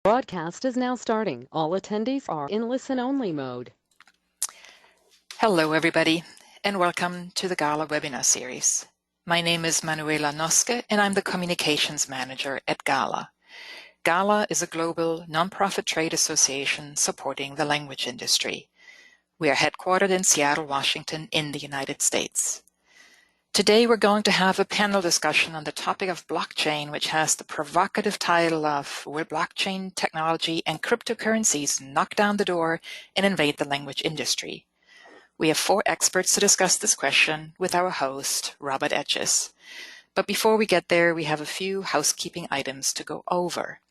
Broadcast is now starting. All attendees are in listen-only mode. Hello, everybody, and welcome to the GALA webinar series. My name is Manuela Noske, and I'm the Communications Manager at GALA. GALA is a global nonprofit trade association supporting the language industry. We are headquartered in Seattle, Washington, in the United States. Today, we're going to have a panel discussion on the topic of blockchain, which has the provocative title of "Will Blockchain Technology and Cryptocurrencies Knock Down the Door and Invade the Language Industry?" We have 4 experts to discuss this question with our host, Robert Etches. But before we get there, we have a few housekeeping items to go over.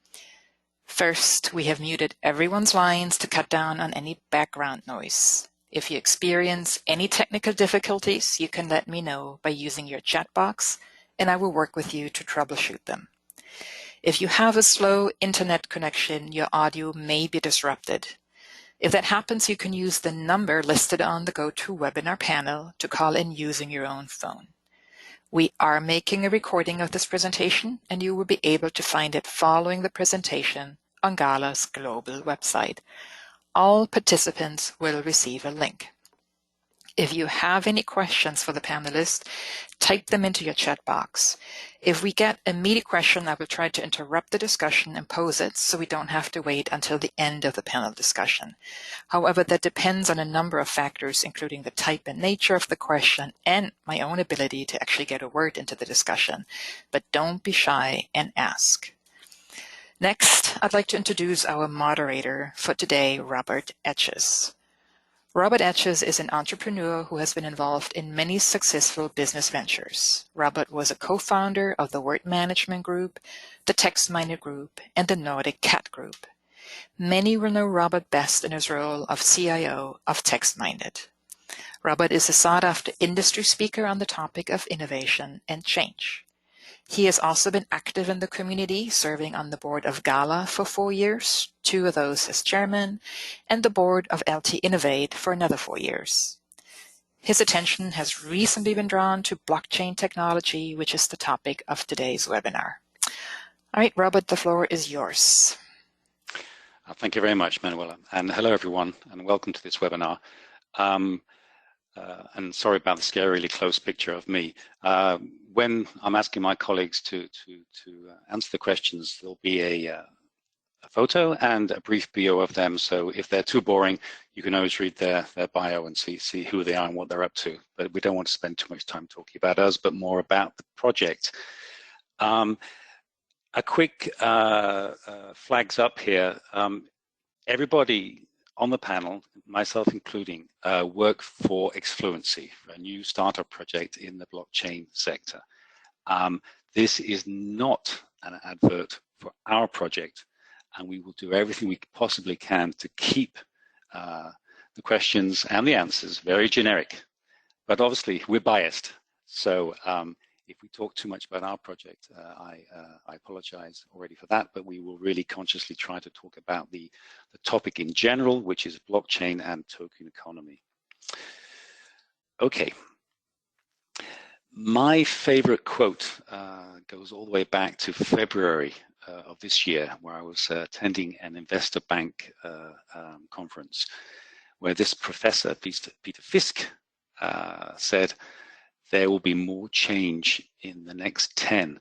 First, we have muted everyone's lines to cut down on any background noise. If you experience any technical difficulties, you can let me know by using your chat box, and I will work with you to troubleshoot them. If you have a slow internet connection, your audio may be disrupted. If that happens, you can use the number listed on the GoToWebinar panel to call in using your own phone. We are making a recording of this presentation, and you will be able to find it following the presentation on GALA's global website. All participants will receive a link. If you have any questions for the panelists, type them into your chat box. If we get a meaty question, I will try to interrupt the discussion and pose it so we don't have to wait until the end of the panel discussion. However, that depends on a number of factors, including the type and nature of the question and my own ability to actually get a word into the discussion. But don't be shy and ask. Next, I'd like to introduce our moderator for today, Robert Etches. Robert Etches is an entrepreneur who has been involved in many successful business ventures. Robert was a co-founder of the Word Management Group, the TextMinded Group, and the Nordic CAT Group. Many will know Robert best in his role of CIO of TextMinded. Robert is a sought-after industry speaker on the topic of innovation and change. He has also been active in the community, serving on the board of GALA for 4 years, 2 of those as chairman, and the board of LT-Innovate for another 4 years. His attention has recently been drawn to blockchain technology, which is the topic of today's webinar. All right, Robert, the floor is yours. Thank you very much, Manuela. And hello, everyone, and welcome to this webinar. And sorry about the scarily close picture of me. When I'm asking my colleagues to answer the questions, there'll be a photo and a brief bio of them. So if they're too boring, you can always read their bio and see who they are and what they're up to. But we don't want to spend too much time talking about us, but more about the project. A quick flags up here. Everybody on the panel, myself including, work for Exfluency, a new startup project in the blockchain sector. This is not an advert for our project, and we will do everything we possibly can to keep the questions and the answers very generic. But obviously, we're biased. So if we talk too much about our project, I apologize already for that, but we will really consciously try to talk about the topic in general, which is blockchain and token economy. Okay. My favorite quote goes all the way back to February of this year, where I was attending an investor bank conference, where this professor, Peter Fisk, said, "There will be more change in the next 10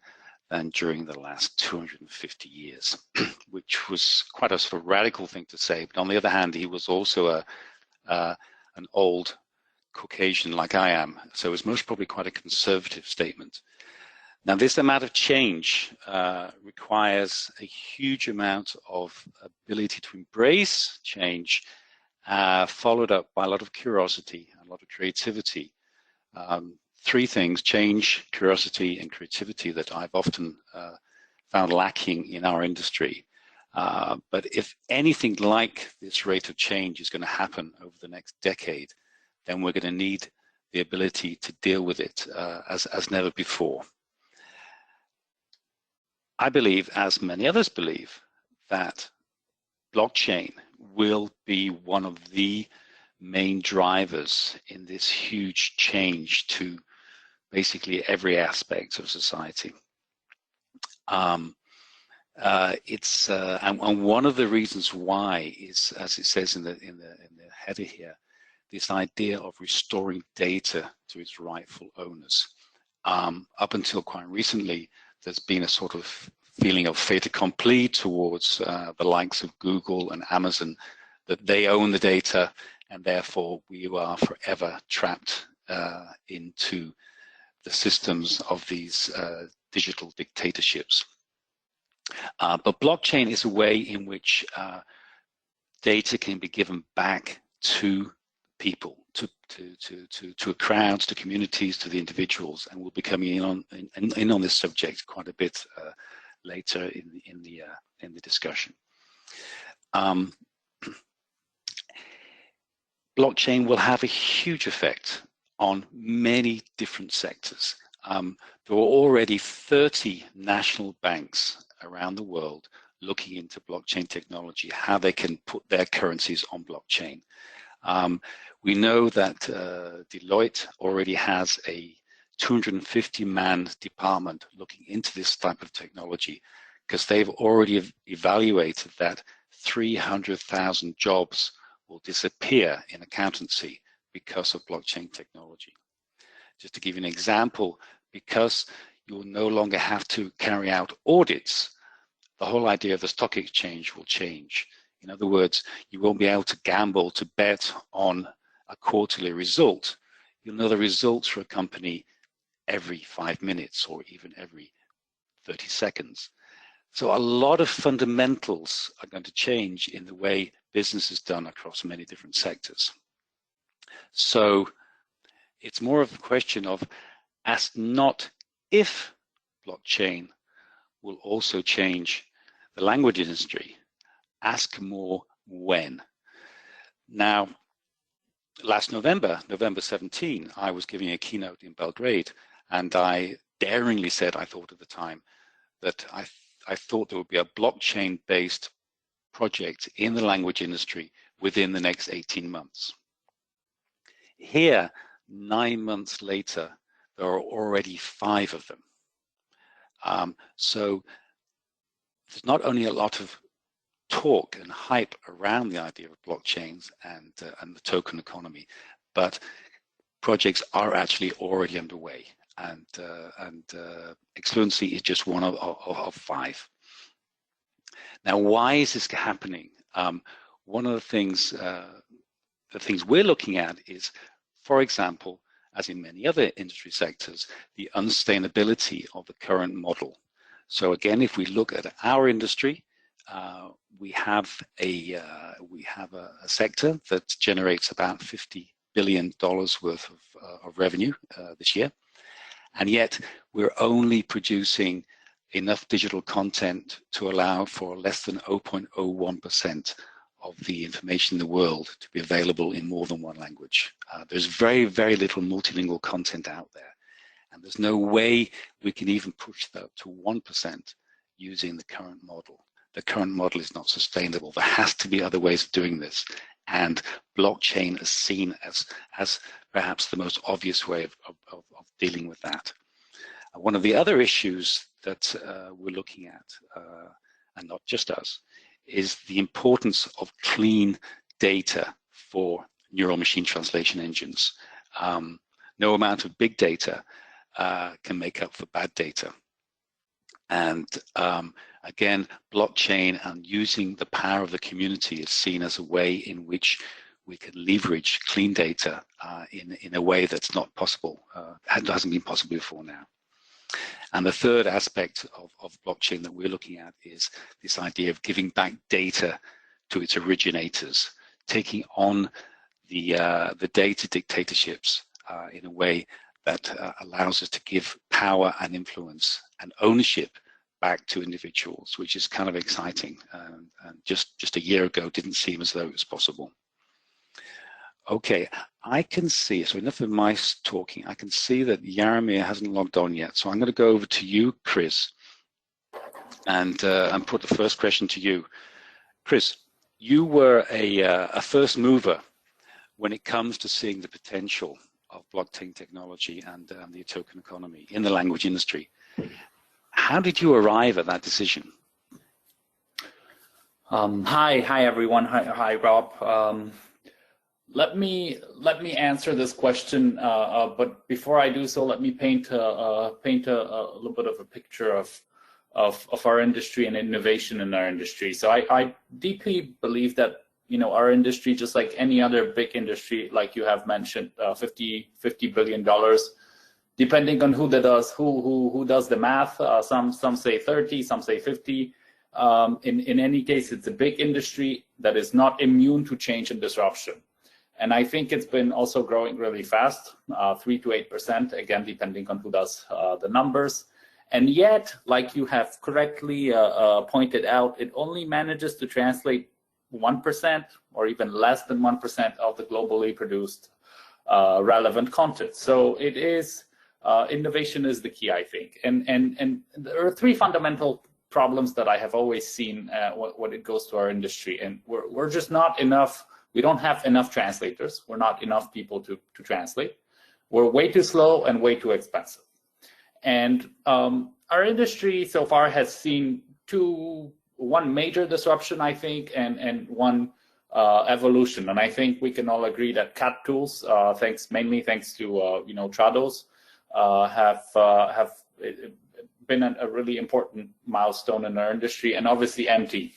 than during the last 250 years," which was quite a sort of radical thing to say. But on the other hand, he was also an old Caucasian like I am, so it was most probably quite a conservative statement. Now, this amount of change requires a huge amount of ability to embrace change, followed up by a lot of curiosity, a lot of creativity. 3 things: change, curiosity, and creativity, that I've often found lacking in our industry. But if anything like this rate of change is going to happen over the next decade, then we're going to need the ability to deal with it as never before. I believe, as many others believe, that blockchain will be one of the main drivers in this huge change to basically every aspect of society. And one of the reasons why is, as it says in the header here, this idea of restoring data to its rightful owners. Up until quite recently, there's been a sort of feeling of fait accompli towards the likes of Google and Amazon, that they own the data, and therefore we are forever trapped into the systems of these digital dictatorships. But blockchain is a way in which data can be given back to people, to crowds, to communities, to the individuals, and we'll be coming in on this subject quite a bit later in the discussion. Blockchain will have a huge effect on many different sectors. There are already 30 national banks around the world looking into blockchain technology, how they can put their currencies on blockchain. We know that Deloitte already has a 250-man department looking into this type of technology, because they've already evaluated that 300,000 jobs will disappear in accountancy because of blockchain technology. Just to give you an example, because you'll no longer have to carry out audits, the whole idea of the stock exchange will change. In other words, you won't be able to gamble, to bet on a quarterly result. You'll know the results for a company every 5 minutes or even every 30 seconds. So a lot of fundamentals are going to change in the way business is done across many different sectors. So it's more of a question of ask not if blockchain will also change the language industry, ask more when. Now, last November, November 17, I was giving a keynote in Belgrade, and I daringly said, I thought at the time, that I thought there would be a blockchain-based project in the language industry within the next 18 months. Here, 9 months later, there are already 5 of them. So there's not only a lot of talk and hype around the idea of blockchains and the token economy, but projects are actually already underway, and Exfluency is just one of 5. Now, why is this happening? One of the things we're looking at is, for example, as in many other industry sectors, the unsustainability of the current model. So again, if we look at our industry, we have a sector that generates about $50 billion worth of revenue this year, and yet we're only producing enough digital content to allow for less than 0.01% of the information in the world to be available in more than one language. There's very, very little multilingual content out there, and there's no way we can even push that to 1% using the current model. The current model is not sustainable. There has to be other ways of doing this, and blockchain is seen as perhaps the most obvious way of dealing with that. One of the other issues that we're looking at, and not just us, is the importance of clean data for neural machine translation engines. No amount of big data can make up for bad data. And again, blockchain and using the power of the community is seen as a way in which we can leverage clean data in a way that's not possible, hasn't been possible before now. And the third aspect of blockchain that we're looking at is this idea of giving back data to its originators, taking on the data dictatorships in a way that allows us to give power and influence and ownership back to individuals, which is kind of exciting. And just a year ago didn't seem as though it was possible. Okay, I can see, so enough of my talking. I can see that Jaromir hasn't logged on yet. So I'm going to go over to you, Chris, and put the first question to you. Chris, you were a first mover when it comes to seeing the potential of blockchain technology and the token economy in the language industry. How did you arrive at that decision? Hi everyone. Hi Rob. Let me answer this question, but before I do so, let me paint a little bit of a picture of our industry and innovation in our industry. So I deeply believe that our industry, just like any other big industry, like you have mentioned, $50 billion, depending on who does the math. Some say 30, some say 50. In any case, it's a big industry that is not immune to change and disruption. And I think it's been also growing really fast, 3 to 8%, again, depending on who does the numbers. And yet, like you have correctly pointed out, it only manages to translate 1% or even less than 1% of the globally produced relevant content. So it is, innovation is the key, I think. And there are three fundamental problems that I have always seen when it goes to our industry. And we're just not enough. We don't have enough translators. We're not enough people to translate. We're way too slow and way too expensive. And our industry so far has seen one major disruption, I think, and one evolution. And I think we can all agree that CAT tools, mainly thanks to Trados, have been a really important milestone in our industry, and obviously MT.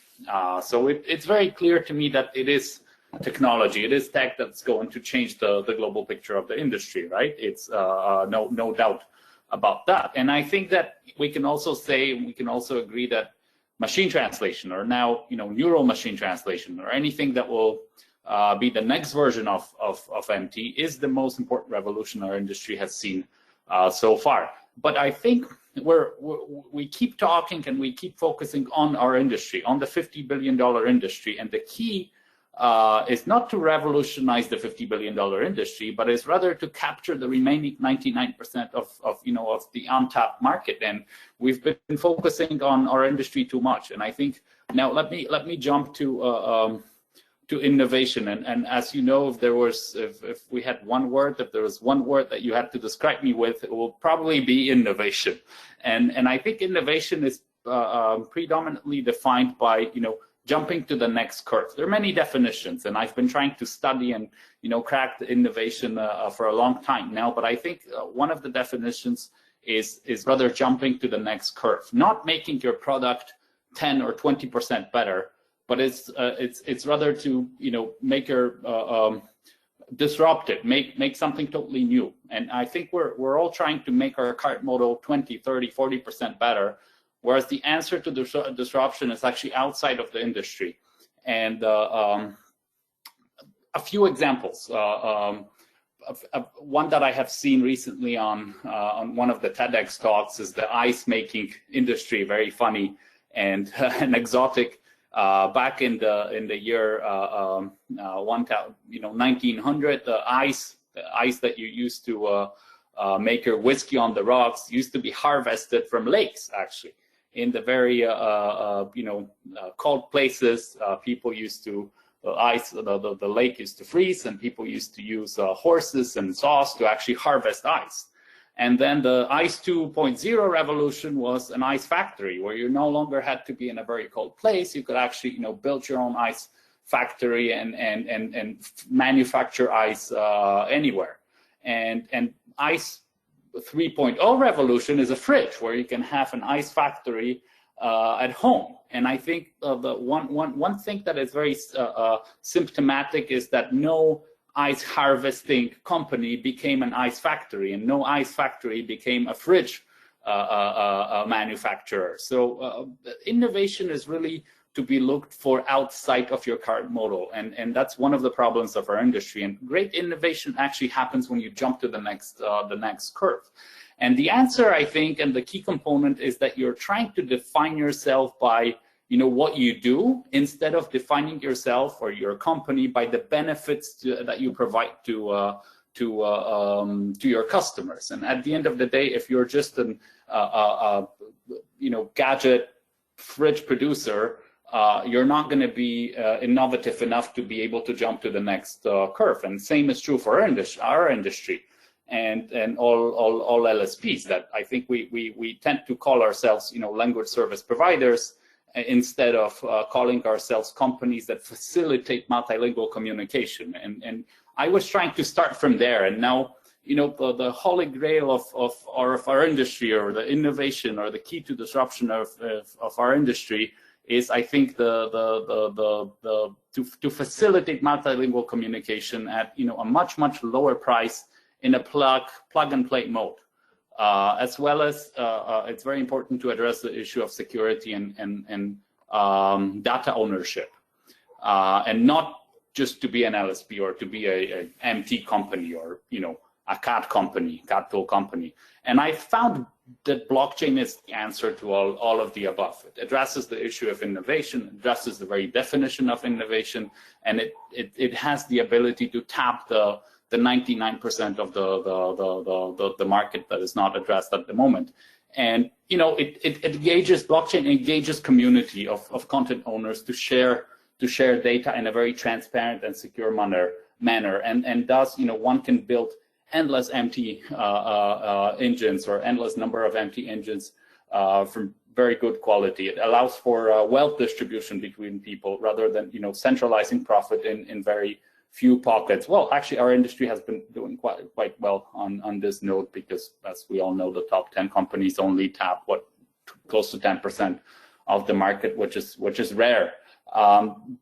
So it's very clear to me that it is technology, it is tech that's going to change the global picture of the industry, right? It's no doubt about that. And I think that we can also agree that machine translation, or now neural machine translation, or anything that will be the next version of MT, is the most important revolution our industry has seen so far. But I think we keep talking and we keep focusing on our industry, on the $50 billion industry, and the key is not to revolutionize the $50 billion industry, but is rather to capture the remaining 99% of the untapped market. And we've been focusing on our industry too much. And I think now let me jump to innovation. And as you know, if there was one word that you had to describe me with, it will probably be innovation. And I think innovation is predominantly defined by jumping to the next curve. There are many definitions, and I've been trying to study and crack the innovation for a long time now. But I think one of the definitions is rather jumping to the next curve, not making your product 10 or 20% better, but it's rather to make your disrupt it, make something totally new. And I think we're all trying to make our cart model 20, 30, 40% better, whereas the answer to disruption is actually outside of the industry. And a few examples. One that I have seen recently on one of the TEDx talks is the ice making industry. Very funny and an exotic. Back in the year 1900, the ice that you used to make your whiskey on the rocks used to be harvested from lakes, actually. In the very cold places, people used to the lake used to freeze, and people used to use horses and saws to actually harvest ice. And then the Ice 2.0 revolution was an ice factory, where you no longer had to be in a very cold place. You could actually build your own ice factory and manufacture ice anywhere. And Ice 3.0 revolution is a fridge, where you can have an ice factory at home. And I think the one thing that is very symptomatic is that no ice harvesting company became an ice factory, and no ice factory became a fridge manufacturer. So innovation is really to be looked for outside of your current model, and that's one of the problems of our industry. And great innovation actually happens when you jump to the next curve. And the answer, I think, and the key component, is that you're trying to define yourself by what you do, instead of defining yourself or your company by the benefits that you provide to your customers. And at the end of the day, if you're just an gadget fridge producer, you're not going to be innovative enough to be able to jump to the next curve. And same is true for our industry and all LSPs. That I think we tend to call ourselves language service providers. instead of calling ourselves companies that facilitate multilingual communication. And I was trying to start from there, and now, you know, the holy grail of our industry, or the innovation, or the key to disruption of our industry is, I think, to facilitate multilingual communication at, you know, a much lower price in a plug and play mode, as well as it's very important to address the issue of security and data ownership, and not just to be an LSP or to be a MT company, or, you know, a CAT company, CAT tool company. And I found that blockchain is the answer to all of the above. It addresses the issue of innovation, addresses the very definition of innovation, and it has the ability to tap the 99% of the market that is not addressed at the moment. And, you know, blockchain engages community of content owners to share data in a very transparent and secure manner, and thus, you know, one can build endless empty engines, or endless number of empty engines from very good quality. It allows for wealth distribution between people, rather than, you know, centralizing profit in very few pockets. Well, actually, our industry has been doing quite well on this note, because, as we all know, the top 10 companies only tap close to 10% of the market, which is rare.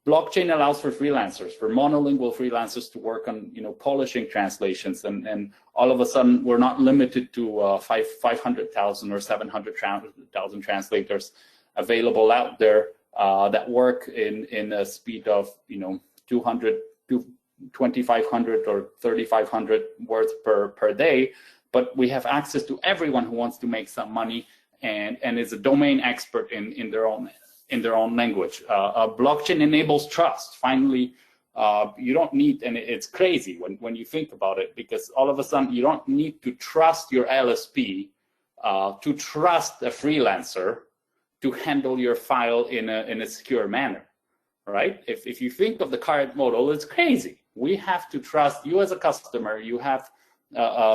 Blockchain allows for freelancers, for monolingual freelancers, to work on, you know, polishing translations, and all of a sudden we're not limited to 500,000 or 700,000 translators available out there that work in a speed of, you know, 200 to 2,500 or 3,500 words per day. But we have access to everyone who wants to make some money and is a domain expert in their own language. Blockchain enables trust. Finally, you don't need, and it's crazy when you think about it, because all of a sudden you don't need to trust your LSP to trust a freelancer to handle your file in a secure manner, right? If you think of the current model, it's crazy. We have to trust you as a customer. You have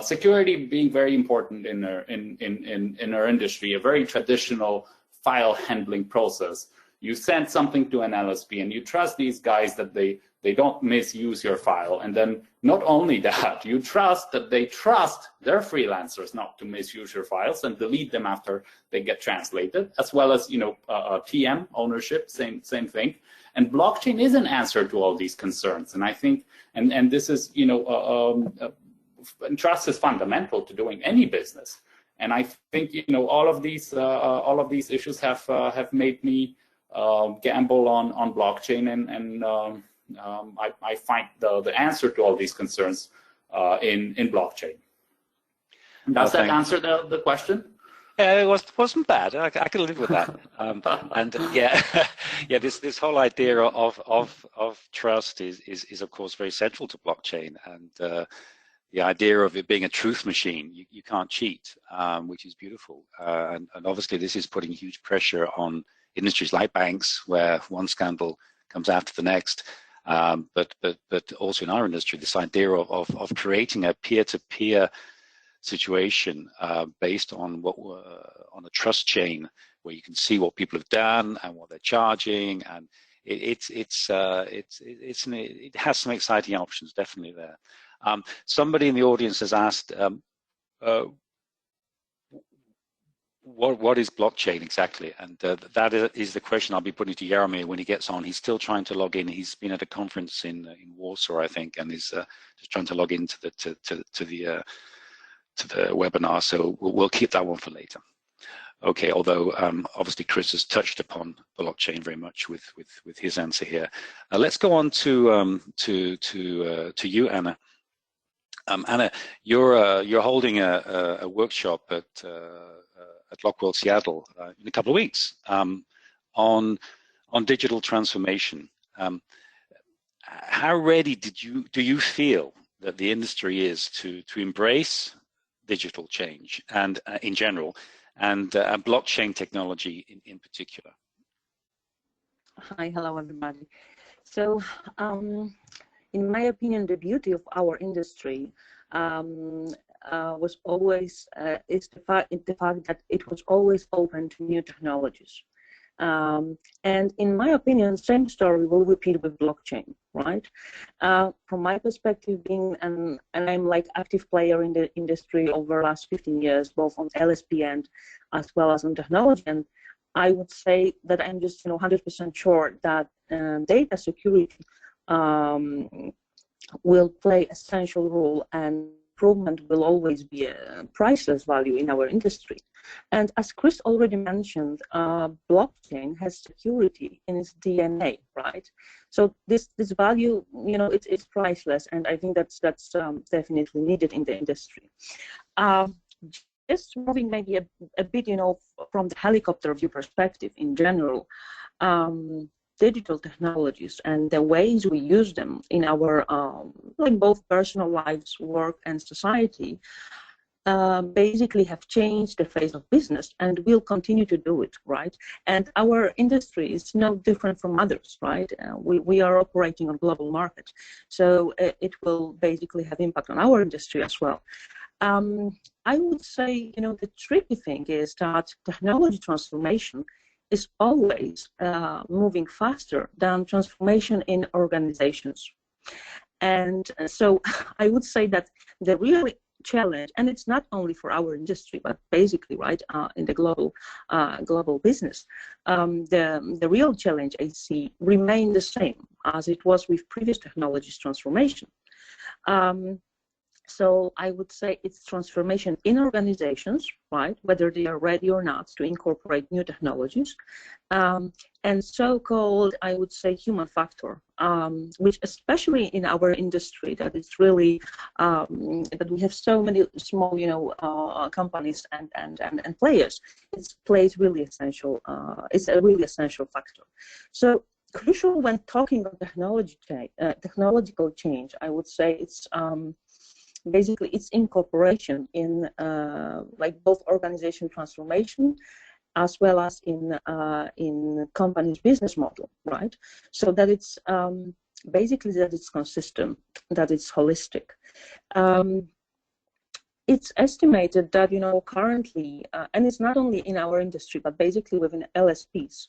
security being very important in our industry, a very traditional file handling process. You send something to an LSP and you trust these guys that they don't misuse your file. And then not only that, you trust that they trust their freelancers not to misuse your files and delete them after they get translated, as well as, you know, TM ownership, same thing. And blockchain is an answer to all these concerns. And I think, and this is, you know, trust is fundamental to doing any business. And I think, you know, all of these issues have made me gamble on blockchain, and I find the answer to all these concerns in blockchain. Does that answer the question? It wasn't bad. I could live with that. And yeah, yeah. This whole idea of trust is of course very central to blockchain, and the idea of it being a truth machine. You can't cheat, which is beautiful. And obviously this is putting huge pressure on industries like banks, where one scandal comes after the next. But also in our industry, this idea of creating a peer-to-peer situation based on on a trust chain, where you can see what people have done and what they're charging, and it has some exciting options definitely there. Somebody in the audience has asked, what is blockchain exactly? And that is the question I'll be putting to Jaromir when he gets on. He's still trying to log in. He's been at a conference in Warsaw, I think, and is just trying to log into the webinar. So we'll keep that one for later. Okay, although obviously Chris has touched upon blockchain very much with his answer here. Let's go on to you, Anna. Anna, you're holding a workshop at Lockwell Seattle in a couple of weeks on digital transformation. How ready do you feel that the industry is to embrace digital change and in general, and blockchain technology in particular? Hi, hello everybody. So in my opinion, the beauty of our industry was always is the fact that it was always open to new technologies. And in my opinion, same story will repeat with blockchain, right? From my perspective, being and I'm like active player in the industry over the last 15 years, both on LSP end as well as on technology, and I would say that I'm just 100% sure that data security will play essential role, and improvement will always be a priceless value in our industry. And as Chris already mentioned, blockchain has security in its DNA, right? So this value, it's priceless, and I think that's definitely needed in the industry. Just moving maybe a bit, from the helicopter view perspective in general, digital technologies and the ways we use them in our like both personal lives, work, and society basically have changed the face of business, and will continue to do it, right? And our industry is no different from others, right? We are operating on global market, so it will basically have impact on our industry as well. I would say, the tricky thing is that technology transformation is always moving faster than transformation in organizations. And so I would say that the real challenge, and it's not only for our industry, but basically, right, in the global business, the real challenge I see remain the same as it was with previous technologies transformation. So I would say it's transformation in organizations, right, whether they are ready or not to incorporate new technologies, and so-called, I would say, human factor, which especially in our industry, that it's really, that we have so many small, companies and players, it plays really essential, it's a really essential factor. So crucial when talking of technological change, I would say it's, basically, it's incorporation in like both organization transformation as well as in company's business model, right? So that it's basically that it's consistent, that it's holistic. It's estimated that currently, and it's not only in our industry, but basically within LSPs,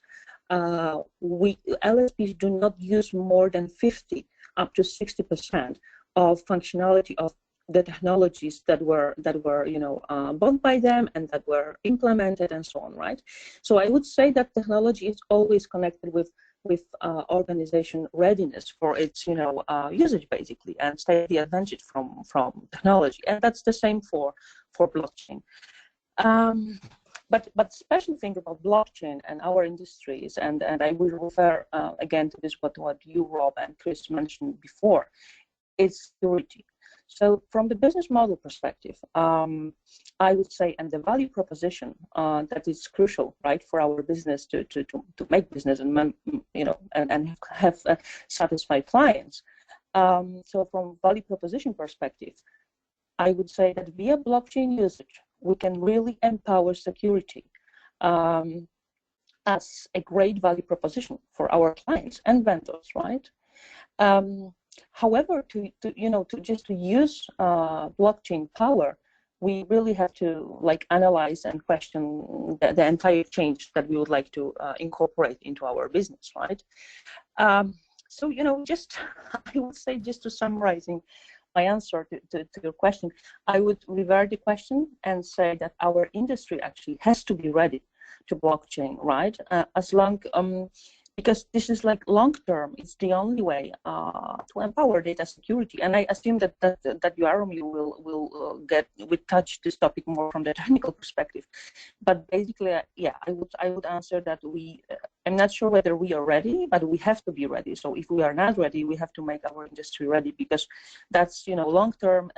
LSPs do not use more than 50 up to 60% of functionality of the technologies that were bought by them and that were implemented and so on, right? So I would say that technology is always connected with organization readiness for its usage, basically, and take the advantage from technology, and that's the same for blockchain. But special thing about blockchain and our industries, and I will refer again to this what you, Rob, and Chris mentioned before, is security. So from the business model perspective, I would say, and the value proposition that is crucial, right, for our business to make business and and have satisfied clients. So from value proposition perspective, I would say that via blockchain usage, we can really empower security as a great value proposition for our clients and vendors, right? However, to use blockchain power, we really have to analyze and question the entire change that we would like to incorporate into our business, right? So just I would say, just to summarizing my answer to your question, I would revert the question and say that our industry actually has to be ready to blockchain, right? Because this is long term, it's the only way to empower data security. And I assume that Jaromir will touch this topic more from the technical perspective. But basically, yeah, I would answer that I'm not sure whether we are ready, but we have to be ready. So if we are not ready, we have to make our industry ready, because that's long term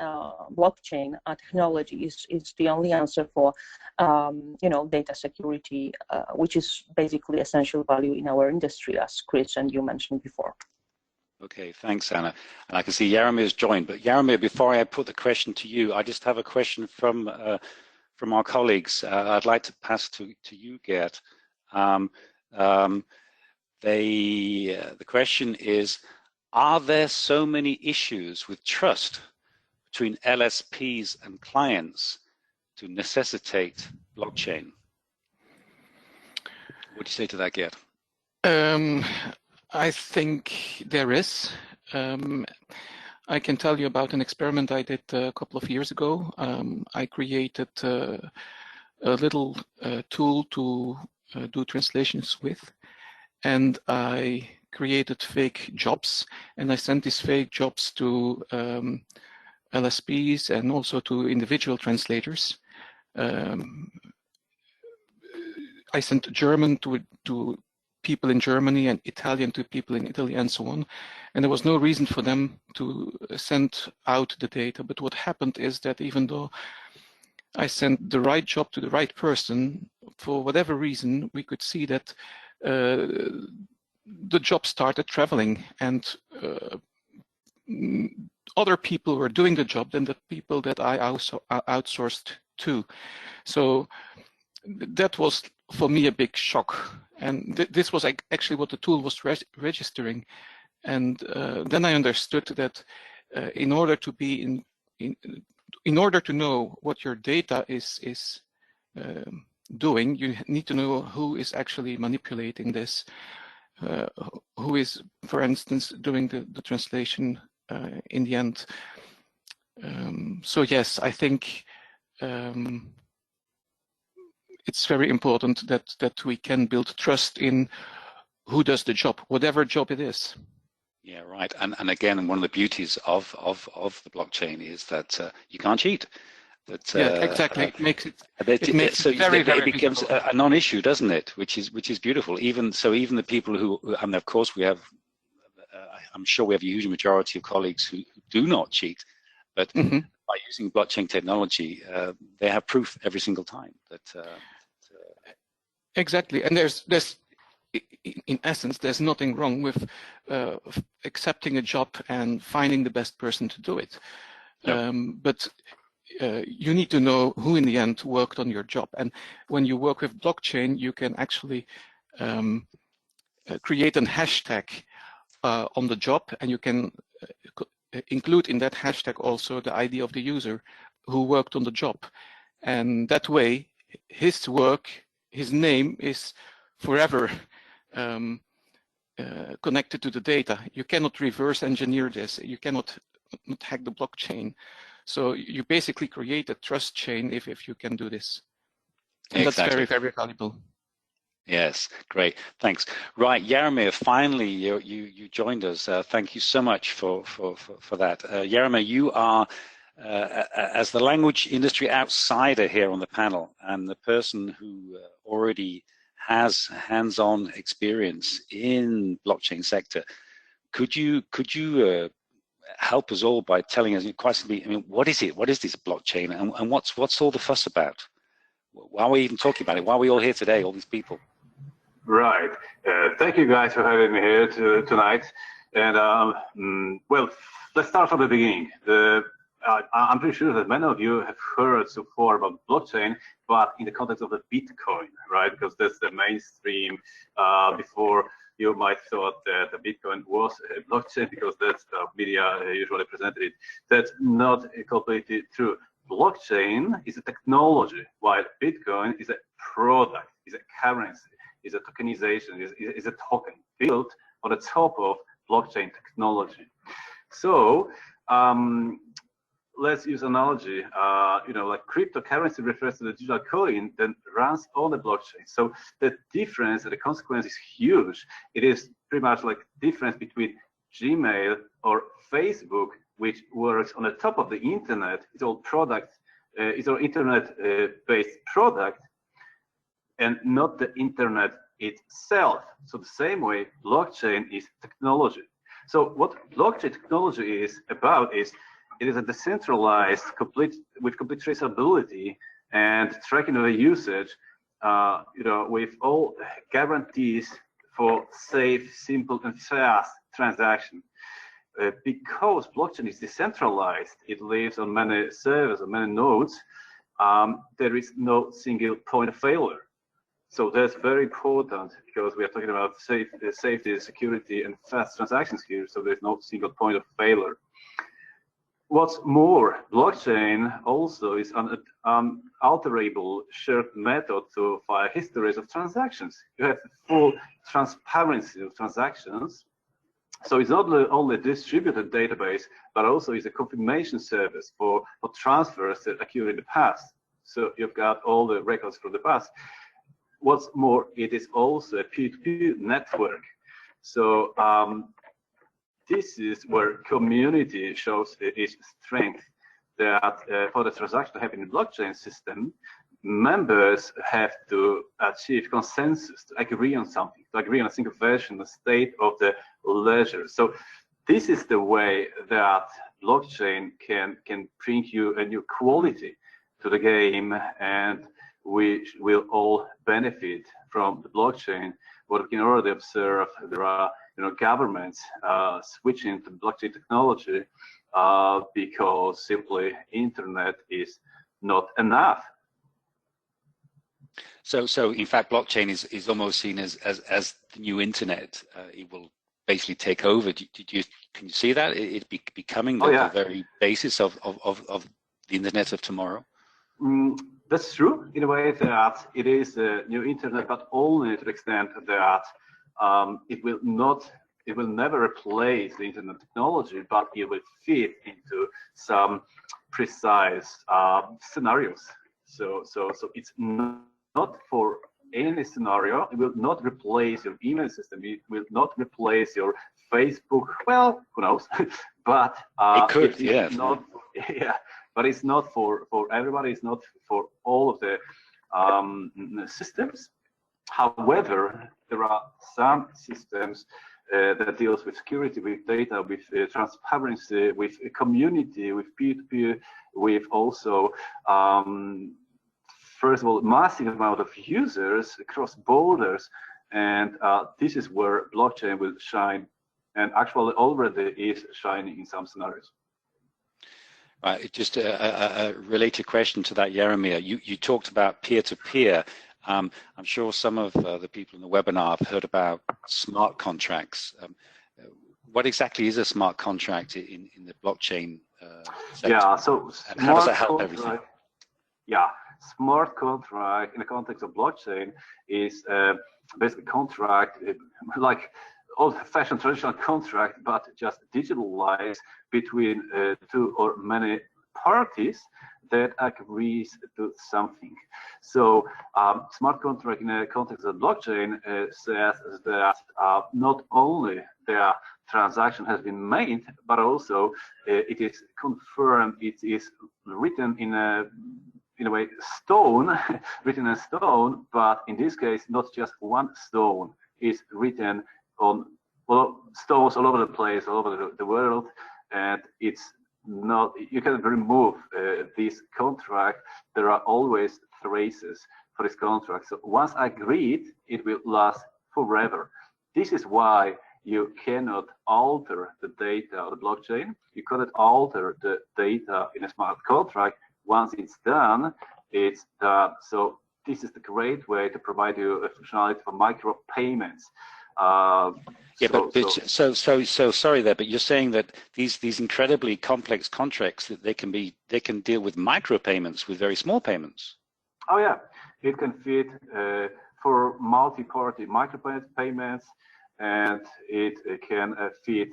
blockchain technology is the only answer for data security, which is basically essential value in our industry, as Chris and you mentioned before. Okay, thanks, Anna. And I can see Jaromir's joined. But Jaromir, before I put the question to you, I just have a question from our colleagues. I'd like to pass to you, Gert. The question is, are there so many issues with trust between LSPs and clients to necessitate blockchain? What do you say to that, Gert? I think there is. I can tell you about an experiment I did a couple of years ago. I created a little tool to do translations with, and I created fake jobs, and I sent these fake jobs to LSPs and also to individual translators. I sent German to people in Germany and Italian to people in Italy and so on. And there was no reason for them to send out the data. But what happened is that even though I sent the right job to the right person, for whatever reason, we could see that the job started traveling, and other people were doing the job than the people that I also outsourced to. So that was for me a big shock, and this was actually what the tool was registering. And then I understood that in order to be in order to know what your data is doing, you need to know who is actually manipulating this, who is, for instance, doing the translation in the end. So yes, I think it's very important that we can build trust in who does the job, whatever job it is. Yeah, right. And again, one of the beauties of the blockchain is that you can't cheat. That, yeah, exactly. It makes it very, it becomes a non-issue, doesn't it? Which is beautiful. Even the people who, and of course we have, I'm sure we have a huge majority of colleagues who do not cheat, but by using blockchain technology, they have proof every single time that. Exactly, and there's in essence, there's nothing wrong with accepting a job and finding the best person to do it. Yep. But you need to know who in the end worked on your job. And when you work with blockchain, you can actually create a hashtag on the job, and you can include in that hashtag also the ID of the user who worked on the job. And that way, his work, his name is forever connected to the data. You cannot reverse engineer this. You cannot hack the blockchain. So you basically create a trust chain if you can do this. And exactly. That's very, very valuable. Yes, great, thanks. Right, Jaromir, finally you joined us. Thank you so much for that. Jaromir, you are, as the language industry outsider here on the panel, and the person who already has hands-on experience in blockchain sector, could you help us all by telling us quite simply, I mean, what is it? What is this blockchain, and what's all the fuss about? Why are we even talking about it? Why are we all here today, all these people? Right. Thank you guys for having me here tonight. And well, let's start from the beginning. I'm pretty sure that many of you have heard so far about blockchain, but in the context of the Bitcoin, right? Because that's the mainstream. Before you might thought that the Bitcoin was a blockchain because that's the media usually presented it. That's not completely true. Blockchain is a technology, while Bitcoin is a product, is a currency, is a tokenization, is a token built on the top of blockchain technology. So let's use analogy. Like cryptocurrency refers to the digital coin that runs on the blockchain. So the difference, the consequence is huge. It is pretty much like difference between Gmail or Facebook, which works on the top of the internet. It's all product, it's all internet-based product, and not the internet itself. So the same way, blockchain is technology. So what blockchain technology is about is it is a decentralized, with complete traceability and tracking of the usage, with all guarantees for safe, simple, and fast transaction. Because blockchain is decentralized, it lives on many servers, on many nodes, there is no single point of failure. So that's very important because we are talking about safety, security, and fast transactions here, so there's no single point of failure. What's more, blockchain also is an unalterable shared method to file histories of transactions. You have full transparency of transactions. So it's not only a distributed database, but also is a confirmation service for transfers that occurred in the past. So you've got all the records from the past. What's more, it is also a peer-to-peer network. So this is where community shows its strength, that for the transaction to happen in the blockchain system, members have to achieve consensus, to agree on something, to agree on a single version, the state of the ledger. So this is the way that blockchain can bring you a new quality to the game, and we will all benefit from the blockchain. What we can already observe, there are governments switching to blockchain technology because simply internet is not enough. So in fact, blockchain is almost seen as the new internet. It will basically take over. Can you see that it becoming the very basis of the internet of tomorrow? That's true in a way that it is a new internet, but only to the extent that it will never replace the internet technology, but it will fit into some precise scenarios. So it's not for any scenario. It will not replace your email system. It will not replace your Facebook. Well, who knows? But it could, yeah. Not, yeah. But it's not for everybody. It's not for all of the systems. However, there are some systems that deals with security, with data, with transparency, with community, with peer-to-peer, with also, first of all, massive amount of users across borders. And this is where blockchain will shine, and actually already is shining in some scenarios. Just a related question to that, Jaromir. You talked about peer-to-peer. I'm sure some of the people in the webinar have heard about smart contracts. What exactly is a smart contract in the blockchain sector? Yeah, so and how does that help everything? Yeah, smart contract in the context of blockchain is basically contract like old-fashioned traditional contract, but just digitalized between two or many parties that agrees to something. So smart contract in the context of blockchain says that not only the transaction has been made, but also it is confirmed, it is written in a way stone, written in stone, but in this case, not just one stone is written on stones all over the place, all over the world, and it's not, you can remove this contract. There are always traces for this contract. So once agreed, it will last forever. This is why you cannot alter the data of the blockchain. You cannot alter the data in a smart contract. Once it's done, it's done. So this is the great way to provide you a functionality for micro payments. So sorry there, but you're saying that these incredibly complex contracts, that they can deal with micropayments, with very small payments. Oh yeah, it can fit for multi-party micropayments, and it can fit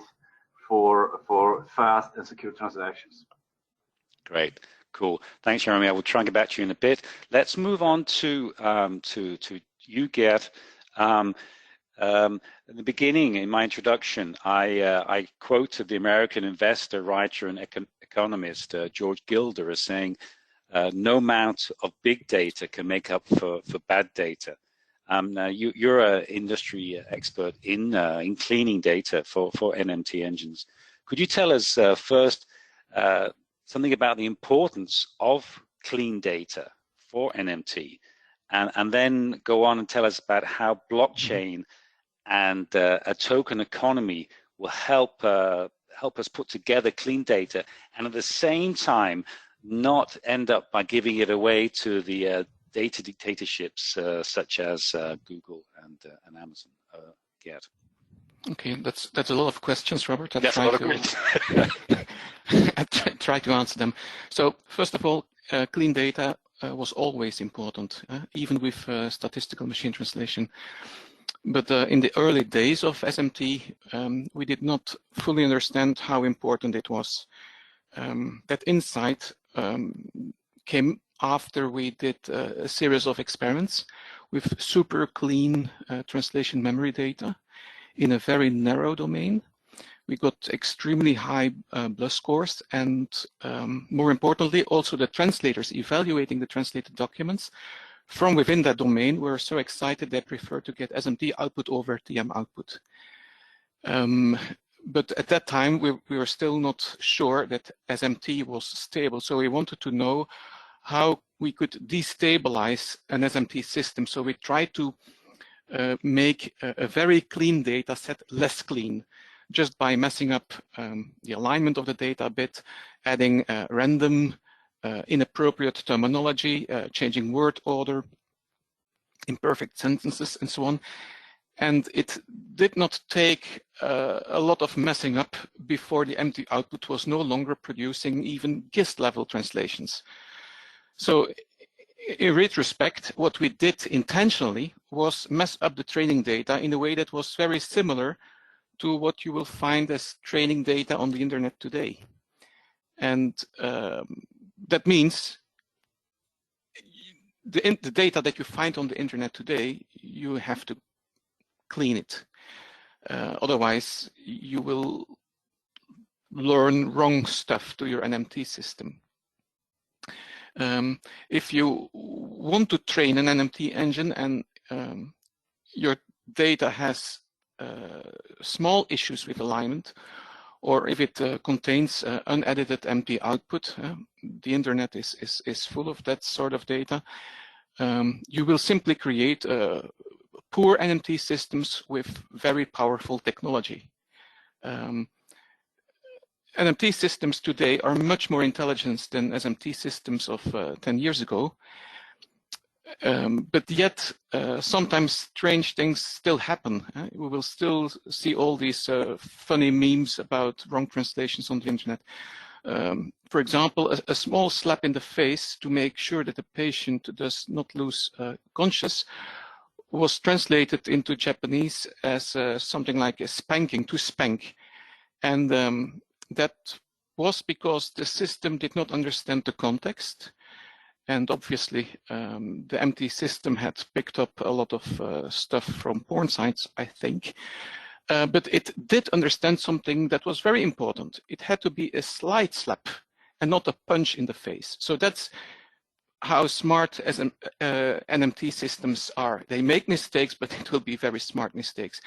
for fast and secure transactions. Great, cool. Thanks, Jeremy. I will try and get back to you in a bit. Let's move on to you, Gert. In the beginning, in my introduction, I quoted the American investor, writer, and economist George Gilder as saying, "No amount of big data can make up for bad data." Now, you're an industry expert in cleaning data for NMT engines. Could you tell us first something about the importance of clean data for NMT, and then go on and tell us about how blockchain and a token economy will help us put together clean data, and at the same time not end up by giving it away to the data dictatorships such as Google and Amazon. Gerd. Okay, that's a lot of questions, Robert. That's a lot of questions. try to answer them. So first of all, clean data was always important, even with statistical machine translation. But in the early days of SMT, we did not fully understand how important it was. That insight came after we did a series of experiments with super clean translation memory data in a very narrow domain. We got extremely high BLUS scores, and more importantly, also the translators evaluating the translated documents from within that domain were so excited they preferred to get SMT output over TM output. But at that time, we were still not sure that SMT was stable, so we wanted to know how we could destabilize an SMT system. So we tried to make a very clean data set less clean, just by messing up the alignment of the data a bit, adding random, inappropriate terminology, changing word order, imperfect sentences, and so on. And it did not take a lot of messing up before the empty output was no longer producing even GIST level translations. So in retrospect, what we did intentionally was mess up the training data in a way that was very similar to what you will find as training data on the internet today. And that means the data that you find on the internet today, you have to clean it. Otherwise, you will learn wrong stuff to your NMT system. If you want to train an NMT engine and your data has small issues with alignment, or if it contains unedited empty output, the internet is full of that sort of data, you will simply create poor NMT systems with very powerful technology. NMT systems today are much more intelligent than SMT systems of 10 years ago. But yet, sometimes strange things still happen. We will still see all these funny memes about wrong translations on the internet. For example, a small slap in the face to make sure that the patient does not lose consciousness was translated into Japanese as something like a spanking, to spank. And that was because the system did not understand the context. And obviously, the empty system had picked up a lot of stuff from porn sites, I think. But it did understand something that was very important. It had to be a slight slap and not a punch in the face. So that's how smart as NMT systems are. They make mistakes, but it will be very smart mistakes.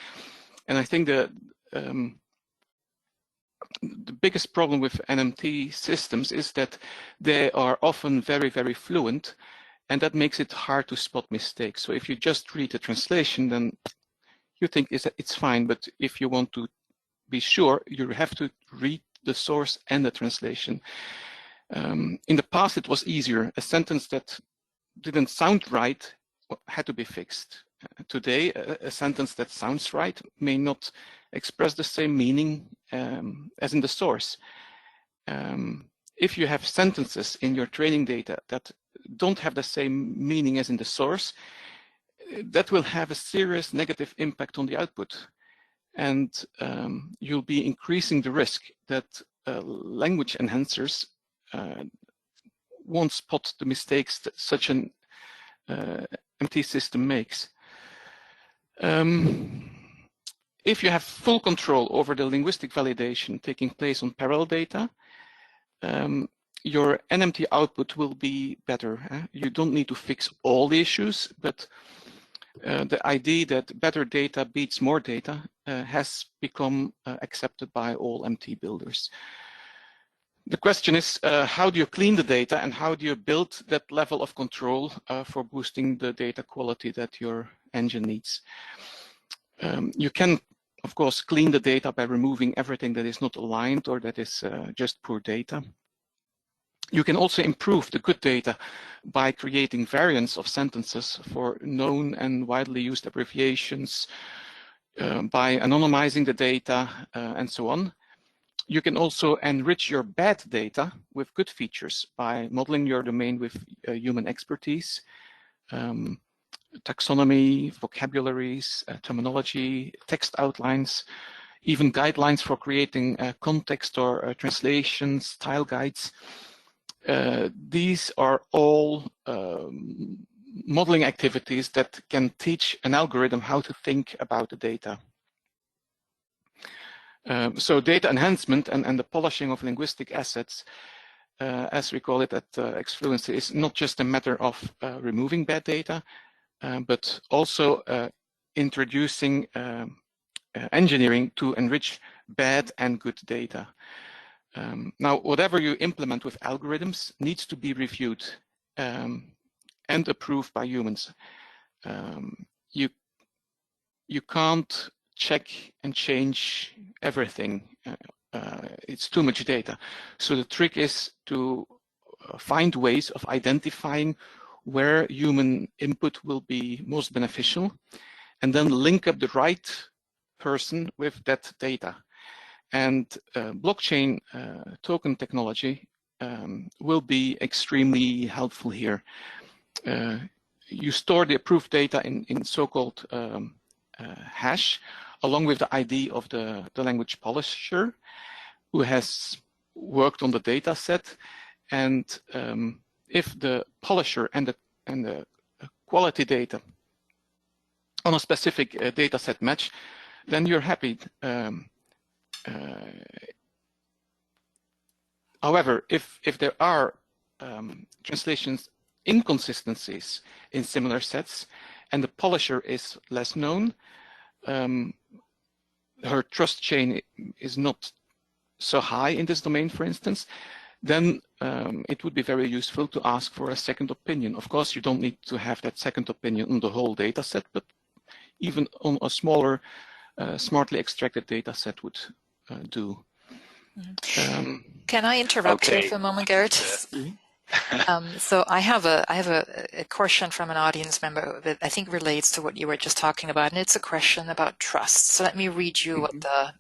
And I think the biggest problem with NMT systems is that they are often very, very fluent, and that makes it hard to spot mistakes. So if you just read the translation, then you think it's fine, but if you want to be sure, you have to read the source and the translation. In the past, it was easier. A sentence that didn't sound right had to be fixed. Today, a sentence that sounds right may not express the same meaning as in the source. If you have sentences in your training data that don't have the same meaning as in the source, that will have a serious negative impact on the output. And you'll be increasing the risk that language enhancers won't spot the mistakes that such an MT system makes. If you have full control over the linguistic validation taking place on parallel data, your NMT output will be better. You don't need to fix all the issues, but the idea that better data beats more data has become accepted by all MT builders. The question is, how do you clean the data and how do you build that level of control for boosting the data quality that your engine needs? You can, of course, clean the data by removing everything that is not aligned or that is just poor data. You can also improve the good data by creating variants of sentences for known and widely used abbreviations, by anonymizing the data, and so on. You can also enrich your bad data with good features by modeling your domain with human expertise, taxonomy, vocabularies, terminology, text outlines, even guidelines for creating context or translation style guides. These are all modeling activities that can teach an algorithm how to think about the data. So data enhancement and the polishing of linguistic assets, as we call it at Exfluency, is not just a matter of removing bad data, but also introducing engineering to enrich bad and good data. Now, whatever you implement with algorithms needs to be reviewed and approved by humans. You can't check and change everything. It's too much data. So the trick is to find ways of identifying where human input will be most beneficial, and then link up the right person with that data. And blockchain token technology will be extremely helpful here. You store the approved data in so-called hash, along with the ID of the language polisher who has worked on the data set. And if the polisher and the quality data on a specific data set match, then you're happy. However, if there are translations inconsistencies in similar sets and the polisher is less known, her trust chain is not so high in this domain, for instance, then it would be very useful to ask for a second opinion. Of course, you don't need to have that second opinion on the whole data set, but even on a smaller, smartly extracted data set would do. Can I interrupt here for a moment, Garrett? So I have a question from an audience member that I think relates to what you were just talking about, and it's a question about trust. So let me read you what the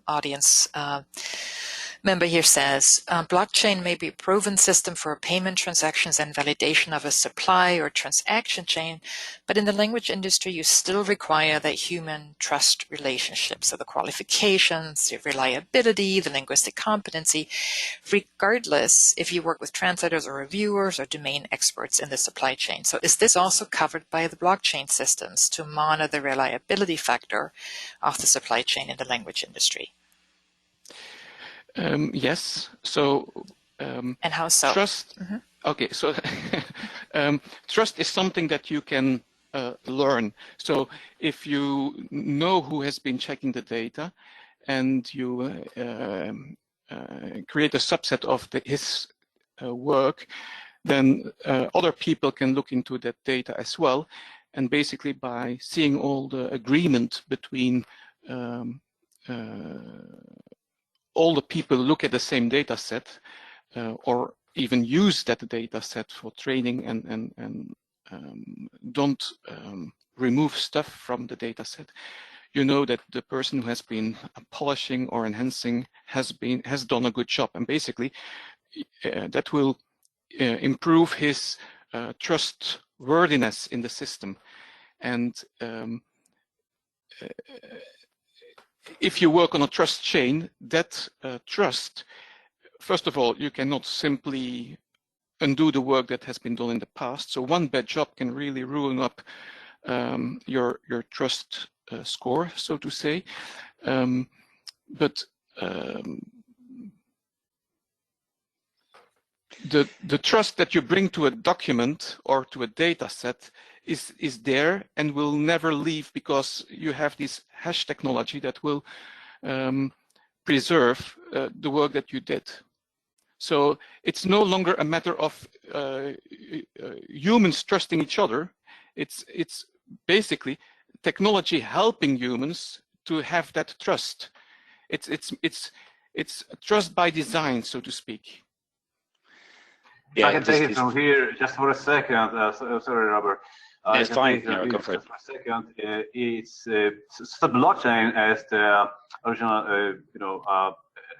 audience member here says. Blockchain may be a proven system for payment transactions and validation of a supply or transaction chain, but in the language industry, you still require that human trust relationship. So the qualifications, the reliability, the linguistic competency, regardless if you work with translators or reviewers or domain experts in the supply chain. So is this also covered by the blockchain systems to monitor the reliability factor of the supply chain in the language industry? Yes. So, and how so? Trust. Okay. So, trust is something that you can learn. So, if you know who has been checking the data, and you create a subset of his work, then other people can look into that data as well, and basically by seeing all the agreement between all the people look at the same data set, or even use that data set for training and don't remove stuff from the data set. You know that the person who has been polishing or enhancing has done a good job, and basically that will improve his trustworthiness in the system. And if you work on a trust chain, that trust, first of all, you cannot simply undo the work that has been done in the past. So one bad job can really ruin up your trust score, so to say. But the trust that you bring to a document or to a data set is there and will never leave, because you have this hash technology that will preserve the work that you did. So it's no longer a matter of humans trusting each other. It's basically technology helping humans to have that trust. It's trust by design, so to speak. Yeah, I can take it from here just for a second. Sorry, Robert. It's fine. Go for it. Just for a second. It's the blockchain as the original,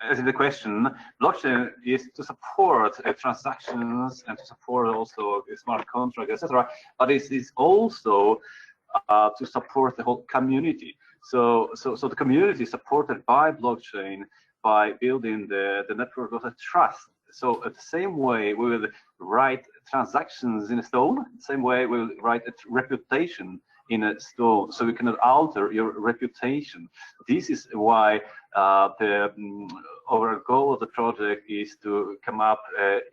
as in the question, blockchain is to support transactions and to support also smart contracts, etc. But it is also to support the whole community. So the community is supported by blockchain by building the network of trust. So at the same way we will write transactions in a stone, the same way we will write a reputation in a stone, so we cannot alter your reputation. This is why the overall goal of the project is to come up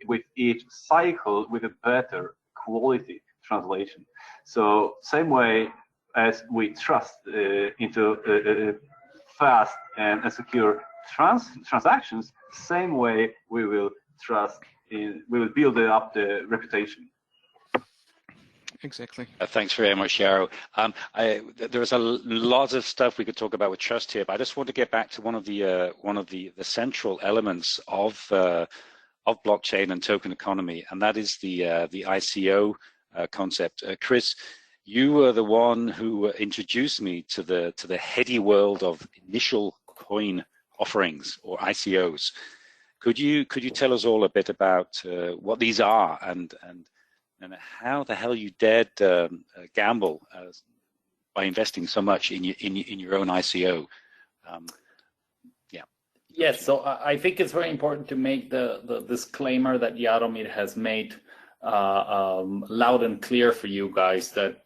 with each cycle with a better quality translation. So same way as we trust into fast and secure transactions, same way we will trust in, we will build up the reputation. Exactly. Thanks very much, Yaro. There's a lot of stuff we could talk about with trust here, but I just want to get back to one of the central elements of blockchain and token economy, and that is the ICO concept. Chris, you were the one who introduced me to the heady world of initial coin offerings, or ICOs. Could you tell us all a bit about what these are and how the hell you dared gamble by investing so much in your own ICO? Yes, so I think it's very important to make the disclaimer that Jaromir has made loud and clear for you guys, that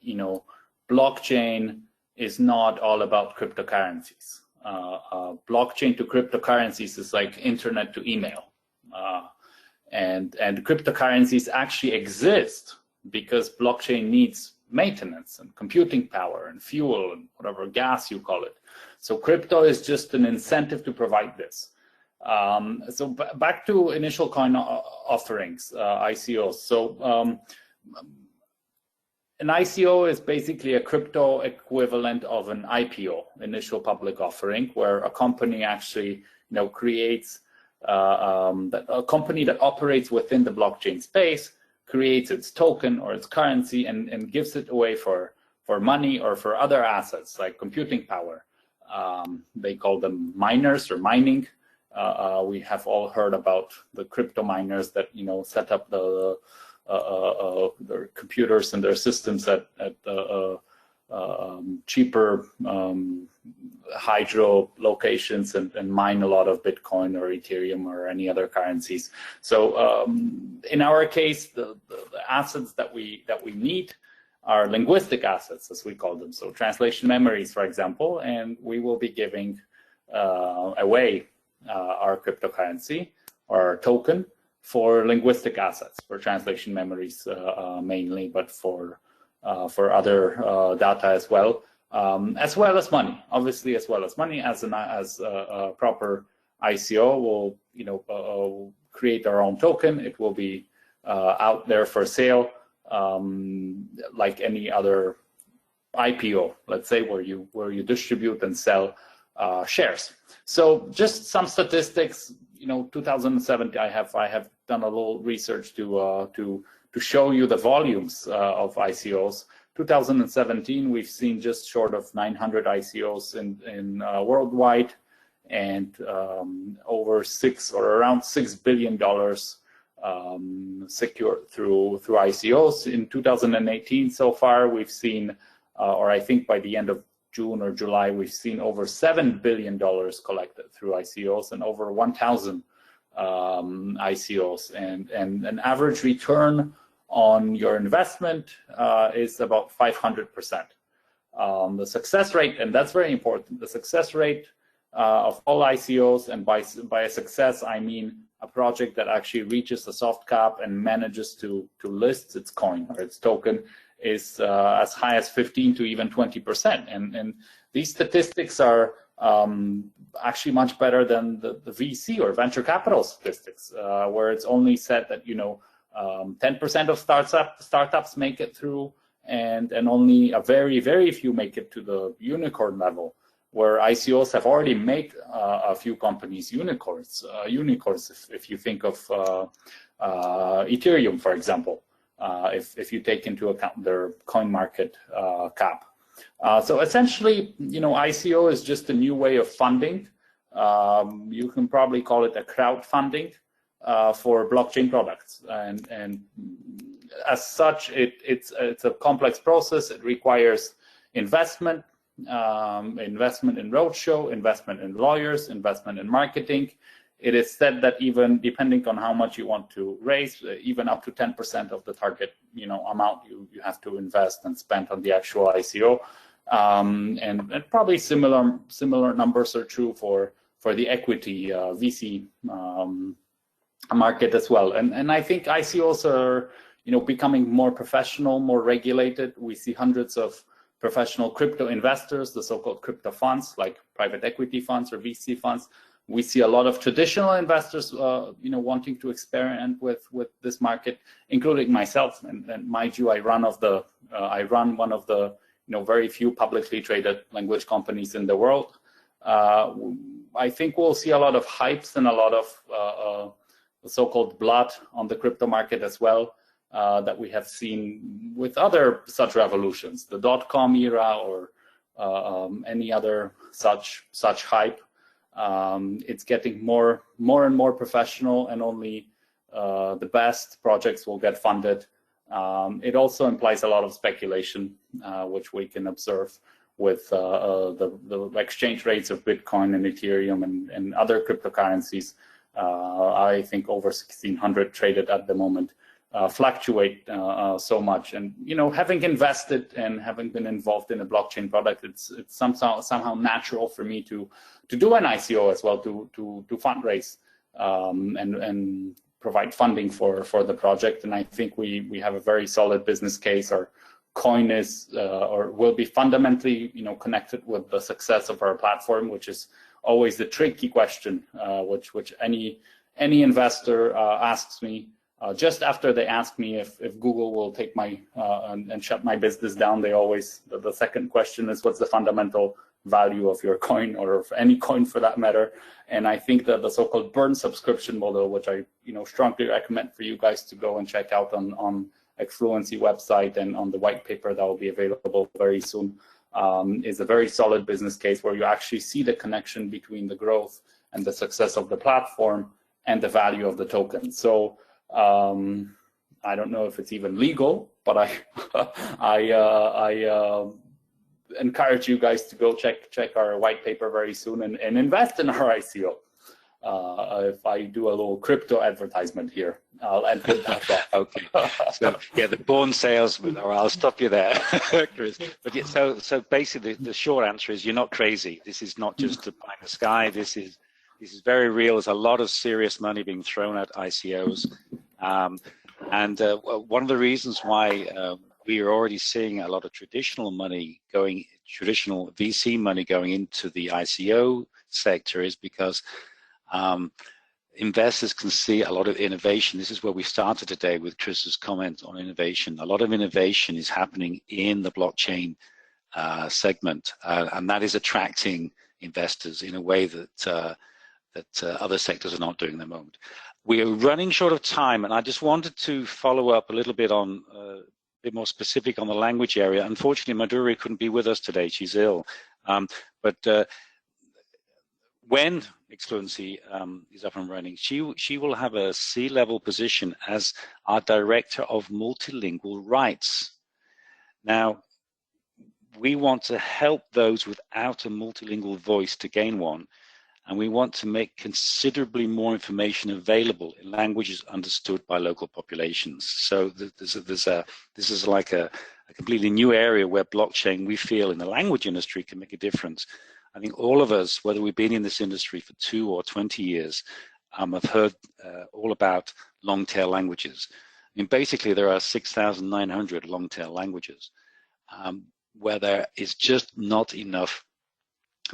blockchain is not all about cryptocurrencies. Blockchain to cryptocurrencies is like internet to email. And cryptocurrencies actually exist because blockchain needs maintenance and computing power and fuel and whatever gas you call it. So crypto is just an incentive to provide this. So back to initial coin offerings, ICOs. So an ICO is basically a crypto equivalent of an IPO, initial public offering, where a company actually creates a company that operates within the blockchain space, creates its token or its currency and gives it away for money or for other assets like computing power. They call them miners or mining. We have all heard about the crypto miners that set up their computers and their systems at cheaper hydro locations and mine a lot of Bitcoin or Ethereum or any other currencies. So in our case, the assets that we need are linguistic assets, as we call them. So translation memories, for example, and we will be giving away our cryptocurrency or our token for linguistic assets, for translation memories mainly, but for other data as well as money, obviously, as well as money. As a proper ICO, we'll create our own token. It will be out there for sale, like any other IPO, let's say, where you distribute and sell shares. So just some statistics. 2007, I have done a little research to show you the volumes of ICOs. 2017, we've seen just short of 900 ICOs in worldwide, and over around $6 billion secured through ICOs. In 2018, so far, we've seen, or I think by the end of June or July, we've seen over $7 billion collected through ICOs and over 1,000 ICOs, and an average return on your investment is about 500%. The success rate, and that's very important, the success rate of all ICOs, and by a success I mean a project that actually reaches the soft cap and manages to list its coin or its token, is as high as 15 to even 20%. And these statistics are actually much better than the VC or venture capital statistics, where it's only said that 10% of startups make it through, and only a very, very few make it to the unicorn level, where ICOs have already made a few companies unicorns. If you think of Ethereum, for example, if you take into account their coin market cap. So essentially, ICO is just a new way of funding You can probably call it a crowdfunding for blockchain products, and as such, it's a complex process. It requires investment, investment in roadshow, investment in lawyers, investment in marketing. It is said that even depending on how much you want to raise, even up to 10% of the target, amount you have to invest and spend on the actual ICO, and probably similar numbers are true for the equity VC market as well. And I think ICOs are becoming more professional, more regulated. We see hundreds of professional crypto investors, the so-called crypto funds, like private equity funds or VC funds. We see a lot of traditional investors, wanting to experiment with this market, including myself. And mind you, I run one of the very few publicly traded language companies in the world. I think we'll see a lot of hypes and a lot of so-called blood on the crypto market as well, that we have seen with other such revolutions, the .com era or any other such hype. It's getting more and more professional, and only the best projects will get funded. It also implies a lot of speculation, which we can observe with the exchange rates of Bitcoin and Ethereum and other cryptocurrencies. I think over 1,600 traded at the moment, fluctuate so much. And having invested and having been involved in a blockchain product, it's somehow natural for me to do an ICO as well, to fundraise and provide funding for the project. And I think we have a very solid business case. Our coin is or will be fundamentally connected with the success of our platform, which is always the tricky question, which any investor asks me. Just after they ask me if Google will take my and shut my business down, the second question is, what's the fundamental value of your coin, or of any coin for that matter? And I think that the so-called burn subscription model, which I strongly recommend for you guys to go and check out on Exfluency website and on the white paper that will be available very soon, is a very solid business case where you actually see the connection between the growth and the success of the platform and the value of the token. So I don't know if it's even legal, but I encourage you guys to go check our white paper very soon and invest in our ICO. If I do a little crypto advertisement here, I'll end with that. Okay. So yeah, the born salesman. Or I'll stop you there, Chris. But yeah, so basically, the short answer is, you're not crazy. This is not just a pie in the sky. This is very real. There's a lot of serious money being thrown at ICOs, and one of the reasons why we are already seeing a lot of traditional VC money going into the ICO sector is because investors can see a lot of innovation. This is where we started today with Chris's comment on innovation. A lot of innovation is happening in the blockchain segment, and that is attracting investors in a way that other sectors are not doing at the moment. We are running short of time, and I just wanted to follow up a little bit on a bit more specific on the language area. Unfortunately, Madhuri couldn't be with us today. She's ill. But when Exfluency is up and running, she will have a C-level position as our Director of Multilingual Rights. Now, we want to help those without a multilingual voice to gain one, and we want to make considerably more information available in languages understood by local populations. So this is like a completely new area where blockchain, we feel, in the language industry can make a difference. I think all of us, whether we've been in this industry for 2 or 20 years, have heard all about long-tail languages. I mean, basically, there are 6,900 long-tail languages where there is just not enough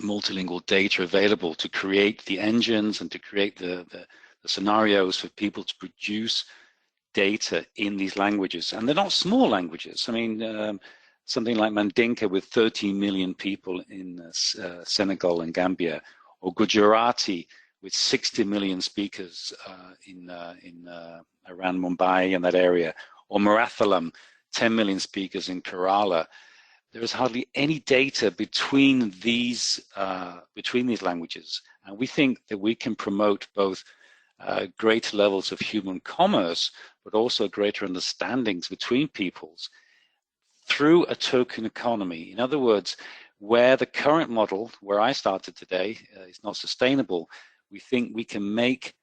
multilingual data available to create the engines and to create the scenarios for people to produce data in these languages. And they're not small languages. I mean, something like Mandinka with 13 million people in Senegal and Gambia, or Gujarati with 60 million speakers in around Mumbai and that area, or Marathalam, 10 million speakers in Kerala. There is hardly any data between these languages, And we think that we can promote both greater levels of human commerce, but also greater understandings between peoples through a token economy. In other words, where the current model, where I started today, is not sustainable, we think we can make,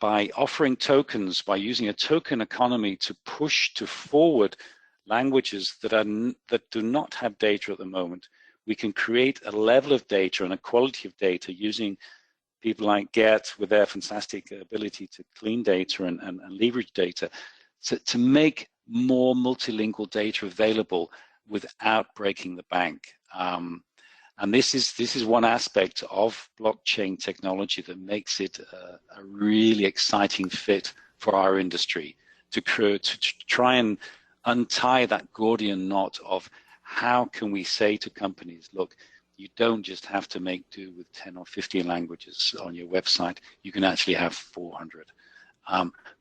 by offering tokens, by using a token economy to push to forward languages that do not have data at the moment, we can create a level of data and a quality of data using people like GET with their fantastic ability to clean data and leverage data to make more multilingual data available without breaking the bank. And this is one aspect of blockchain technology that makes it a really exciting fit for our industry to try and untie that Gordian knot of how can we say to companies, look, you don't just have to make do with 10 or 15 languages on your website. You can actually have 400.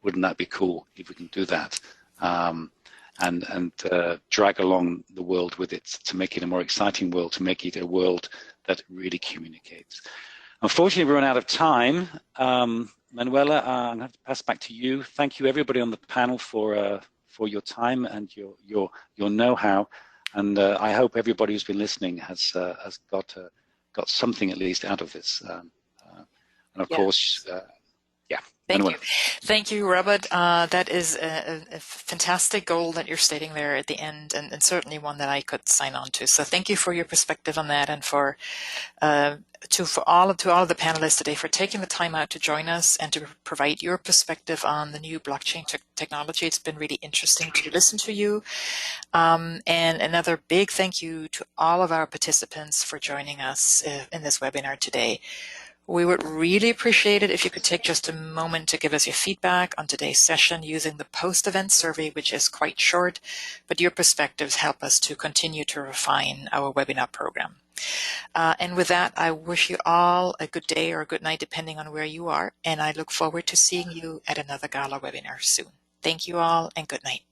Wouldn't that be cool if we can do that? And drag along the world with it to make it a more exciting world, to make it a world that really communicates. Unfortunately, we run out of time. Manuela, I'm going to have to pass back to you. Thank you, everybody on the panel, for your time and your know-how. And I hope everybody who's been listening has got something at least out of this. And of course, yeah. Thank you, Robert. That is a fantastic goal that you're stating there at the end, and certainly one that I could sign on to. So thank you for your perspective on that, and to all of the panelists today for taking the time out to join us and to provide your perspective on the new blockchain technology. It's been really interesting to listen to you. And another big thank you to all of our participants for joining us in this webinar today. We would really appreciate it if you could take just a moment to give us your feedback on today's session using the post-event survey, which is quite short, but your perspectives help us to continue to refine our webinar program. And with that, I wish you all a good day or a good night, depending on where you are, and I look forward to seeing you at another GALA webinar soon. Thank you all, and good night.